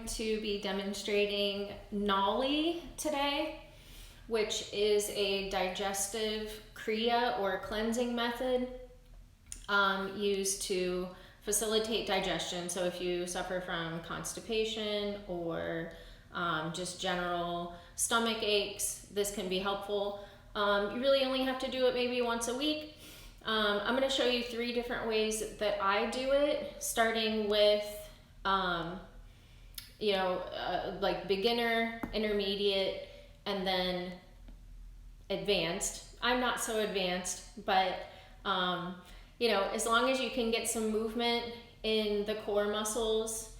to be demonstrating Nauli today, which is a digestive kriya or cleansing method used to facilitate digestion. So if you suffer from constipation or just general stomach aches, this can be helpful. You really only have to do it maybe once a week. I'm going to show you 3 different ways that I do it, starting with like beginner, intermediate, and then advanced. I'm not so advanced, but as long as you can get some movement in the core muscles,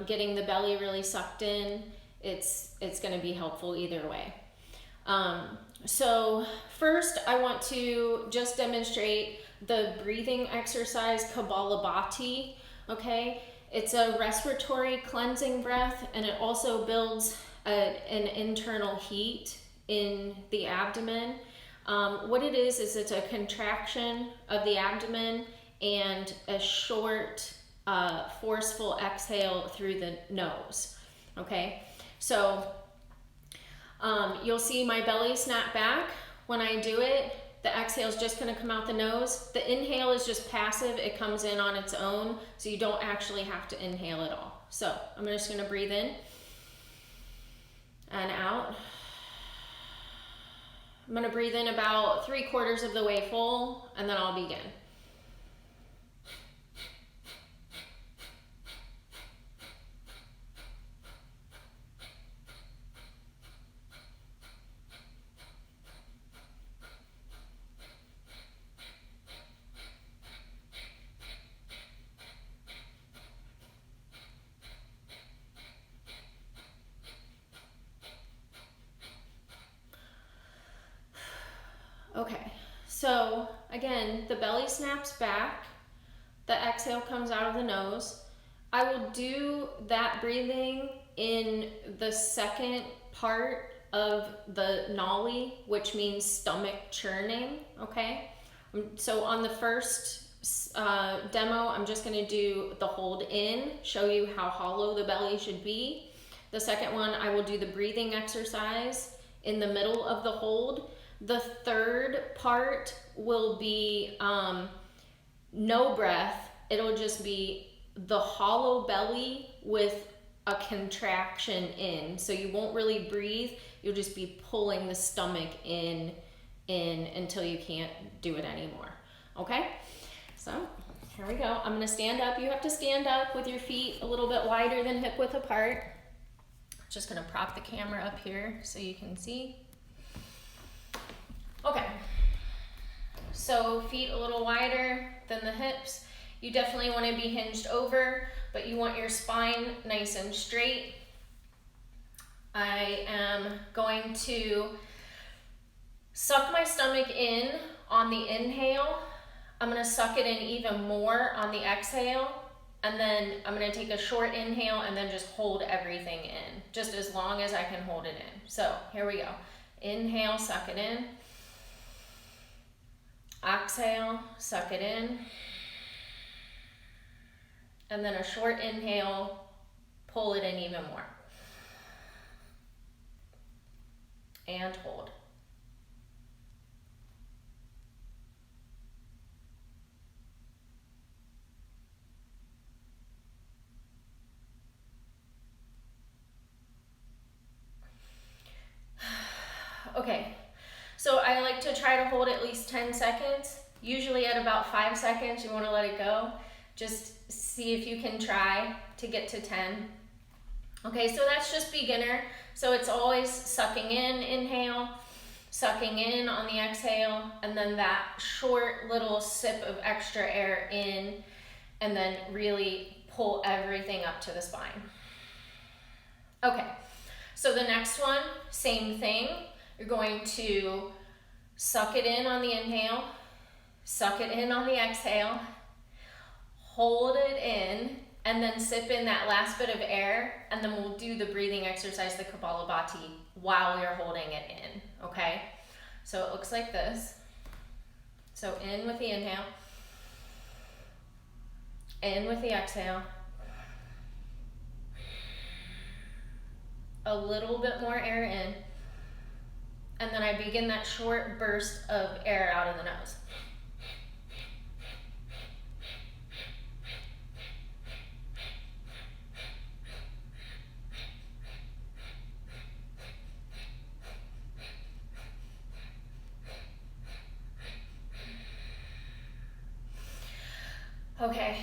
getting the belly really sucked in, it's going to be helpful either way. So first I want to just demonstrate the breathing exercise Kapalabhati, okay? It's a respiratory cleansing breath, and it also builds an internal heat in the abdomen. What it is it's a contraction of the abdomen and a short, forceful exhale through the nose, okay? So you'll see my belly snap back when I do it. The exhale is just going to come out the nose. The inhale is just passive. It comes in on its own, so you don't actually have to inhale at all. So I'm just going to breathe in and out. I'm going to breathe in about 3/4 of the way full, and then I'll begin. Okay, so again, the belly snaps back, the exhale comes out of the nose. I will do that breathing in the second part of the Nauli, which means stomach churning, okay? So on the first demo, I'm just gonna do the hold in, show you how hollow the belly should be. The second one, I will do the breathing exercise in the middle of the hold. The third part will be no breath. It'll just be the hollow belly with a contraction in. So you won't really breathe. You'll just be pulling the stomach in until you can't do it anymore. Okay? So here we go. I'm gonna stand up. You have to stand up with your feet a little bit wider than hip width apart. Just gonna prop the camera up here so you can see. Okay, so feet a little wider than the hips. You definitely want to be hinged over, but you want your spine nice and straight. I am going to suck my stomach in on the inhale. I'm going to suck it in even more on the exhale, and then I'm going to take a short inhale and then just hold everything in, just as long as I can hold it in. So here we go. Inhale, suck it in. Exhale, suck it in. And then a short inhale, pull it in even more. And hold. Okay. So I like to try to hold at least 10 seconds. Usually at about 5 seconds, you want to let it go. Just see if you can try to get to 10. Okay, so that's just beginner. So it's always sucking in, inhale, sucking in on the exhale, and then that short little sip of extra air in, and then really pull everything up to the spine. Okay, so the next one, same thing. You're going to suck it in on the inhale, suck it in on the exhale, hold it in, and then sip in that last bit of air, and then we'll do the breathing exercise, the Kapalabhati, while you're holding it in, okay? So it looks like this. So in with the inhale, in with the exhale, a little bit more air in, and then I begin that short burst of air out of the nose. Okay,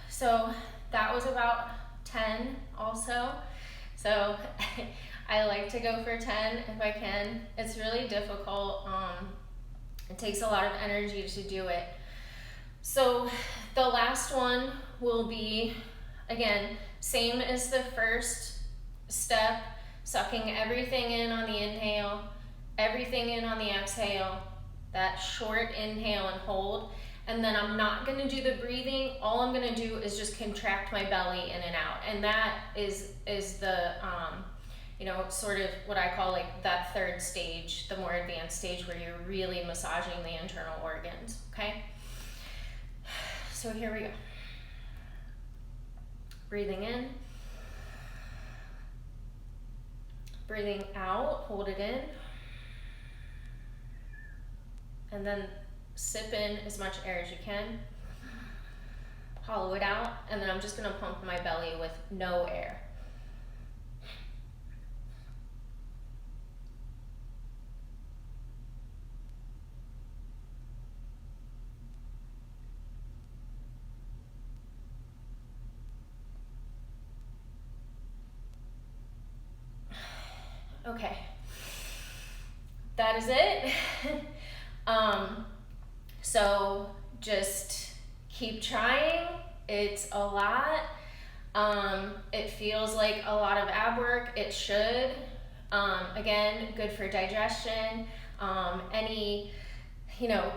so that was about 10 also. So I like to go for 10 if I can. It's really difficult. It takes a lot of energy to do it. So the last one will be, again, same as the first step, sucking everything in on the inhale, everything in on the exhale, that short inhale and hold. And then I'm not gonna do the breathing. All I'm gonna do is just contract my belly in and out. And that is the, sort of what I call like that third stage, the more advanced stage where you're really massaging the internal organs, okay? So here we go. Breathing in. Breathing out, hold it in. And then sip in as much air as you can. Hollow it out, and then I'm just gonna pump my belly with no air. Okay, that is it. So just keep trying. It's a lot. It feels like a lot of ab work. It should. Again, good for digestion. Any,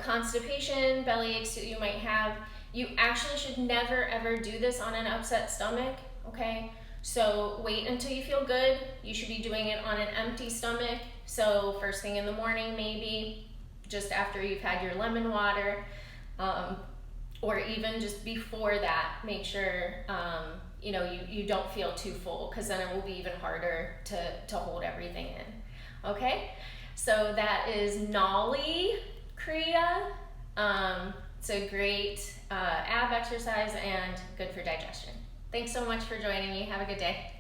constipation, belly aches that you might have. You actually should never ever do this on an upset stomach, okay? So wait until you feel good. You should be doing it on an empty stomach. So first thing in the morning, maybe just after you've had your lemon water, or even just before that, make sure you don't feel too full, because then it will be even harder to hold everything in. Okay, so that is Nauli Kriya. It's a great ab exercise and good for digestion. Thanks so much for joining me. Have a good day.